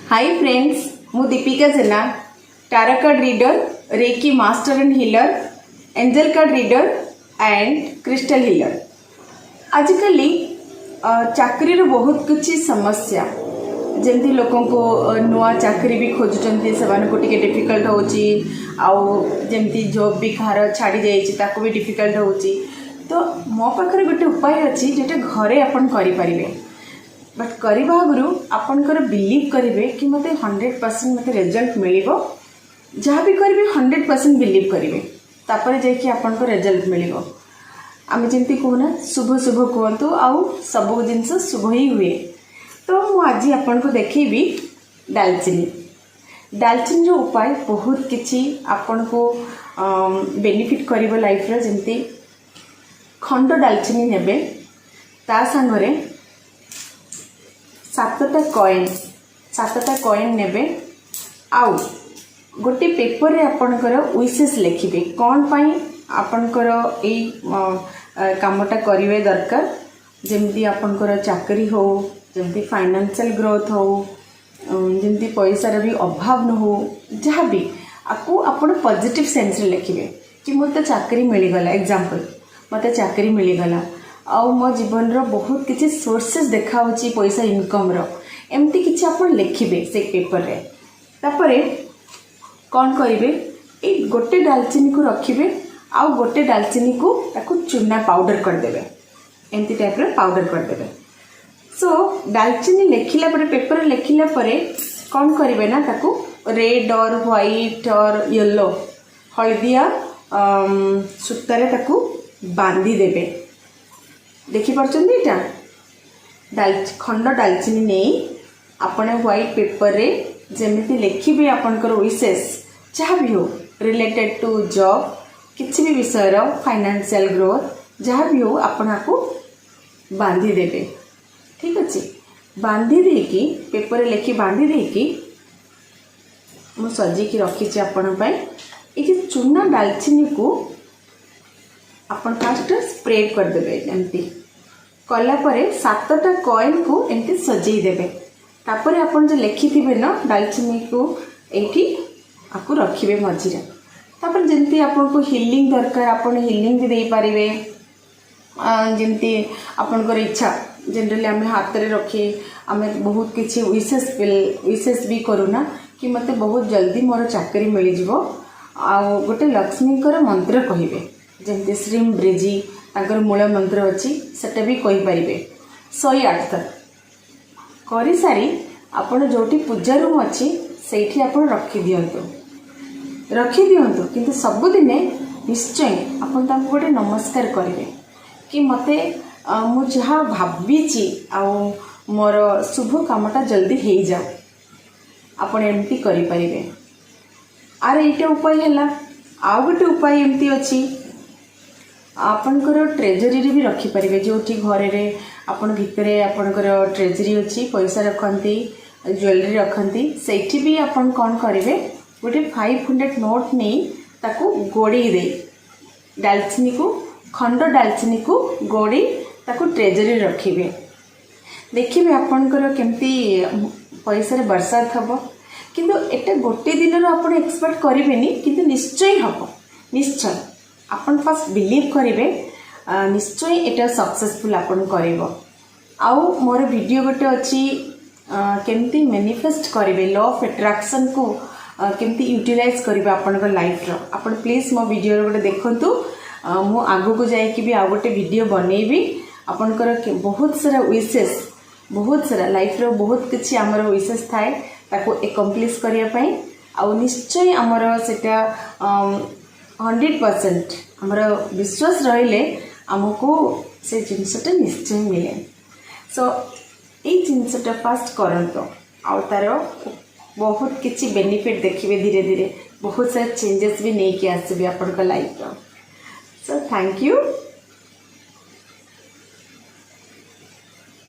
हाय friends, मु Deepika Jena, tarot card reader, reiki master and healer, angel card reader and crystal healer. आजिकल चाकरी बहुत किसी समस्या जमती लोक नुआ चाकरी भी खोजुंट से डिफिकल्ट होमती जॉब भी कहार छाड़ी जाइए भी डिफिकल्ट हो। तो मो पाखे गोटे उपाय अच्छी जोटा घरे आपन करें, बट करने आगु आपणकर बिलीव करेंगे कि मत 100% मत रिजल्ट मिल जहाँ भी करेंगे 100% बिलीव करेंगे तापर जाकि आपन रिजल्ट मिल। आम जमी कहना शुभ शुभ कहतु आउ सब जिनस शुभ ही हुए। तो मुझे आपन को देखी दालचीनी दालचीनी उपाय बहुत किसी आपन को बेनिफिट कर लाइफ जमती खंड दालचीनी ने ता सांगरे सातटा कॉइन ने आउ गोटे पेपर रे आपणकर विशेष लिखिबे कौन पाई आपणकर यही कामटा करिवे दरकार। जमती आपणकर चाकरी हो, जमती फाइनेंशियल ग्रोथ हो, जमती पैसार भी अभाव न हो, जहाँ भी आपको आपण पॉजिटिव सेंस रे लिखिबे कि मते चाकरी मिलगला। एग्जांपल मते चाकरी मिलगला आउ मो जीवन रो बहुत किसी सोर्सेस देखा पैसा इनकम रो एमती किसी आप लिखिबे से पेपर रे। तापरे कौन करेंगे ये गोटे दालचीनी को रखिबे आउ गोटे दालचीनी को ताकू चूना पाउडर करदेवे एमती टाइप रे पाउडर करदेवे। सो दालचीनी लिखिला परे पेपर लिखिला परे कौन करेंगे ना ताकू रेड और व्हाइट और येलो हलदिया सूतारे ताकू बांधी देवे। देखी पार्छन यहाँ खंड दालचीनी नहीं आपने व्हाइट पेपर रे जमीती लिखिबे आपनकर विशेष जहाँ भी हो रिलेटेड टू जॉब किसी भी विषय रो फाइनेंशियल ग्रोथ जहाँ भी हो आपन आपको बांधी देवे। ठीक अच्छे बांधी देकी पेपर रे लिखि बांधी देकी मु सजेकी रखी आपण ये चूना दालचीनी को आपन फास्ट स्प्रेड करदेवे। एमती कलापर 7टा कॉइन को एमती सजई देवे। तापर आपन जो लिखि थे ना दालचीनी को एठी आपको रखिबे मझीरे। तापर जमती आपन को हिलिंग दरकार आपन हिलिंग भी दे पारिबे। जमती आपनकर इच्छा जनरली आम हाथ रे रखी आम बहुत किसी विशेष भी करूना कि मते बहुत जल्दी मोर चाकरी मिल जिवो। आ गोटे लक्ष्मीकर मंत्र कहिबे जमती श्रीम ब्रेजी ताकर मूल मंत्र अच्छी सेटा भी कहींपारे 108 थर कर सारी आपड़ जोटी पूजा रूम अच्छी से आप रखिदिंतु किंतु सबुदिने निश्चय आपन ताको गोटे नमस्कार करेंगे कि मते मु जहाँ भावी आउ मोर शुभ कामटा जल्दी हो जाओ आपन एमती करें। आर एटा उपाय है आउ गोटे उपाय एमती अच्छी आपनकर ट्रेजरी भी रखिपारे जो घरे आपन भितरे आपनकर ट्रेजरी अच्छी पैसा रखती ज्वेलरी रखती से भी आपन कौन करेंगे गोटे 500 नोट नहीं ताकू गोड़े दे दालचीनी को खंड दालचीनी को गोड़ी ताकू ट्रेजरी रखिबे। देखिए आपनकर केमती पैसा बरसात हम किंतु एटा गोटे दिन आप एक्सपेक्ट करेंगे किंतु निश्चय हम निश्चय आपन फास्ट बिलीव करेंगे निश्चय एटा सक्सेसफुल आपन करेबो। आउ मोर वीडियो गोटे अच्छी केमती मैनिफेस्ट करेंगे लॉ ऑफ अट्रैक्शन को केमती यूटिलाइज करेंगे आपन लाइफ रो। आपन प्लीज मो वीडियो गोटे देखंतु मु आगो को जाइए भी आ गोटे वीडियो बनैबी आपनकर बहुत सारा विशेष बहुत सारा लाइफ रो बहुत किछि हमर विशेष थाए ताको एकम्प्लिश करिया पई आ निश्चय हमर सेटा 100% हमर विश्वास रहिले आमको से जिनसटा निश्चय मिले। सो ये जिनसटा फास्ट करंतो आ तार बहुत किसी बेनिफिट देखिए धीरे धीरे बहुत सारे चेंजेस भी नहीं कि आसबे आपन लाइफ। So thank you.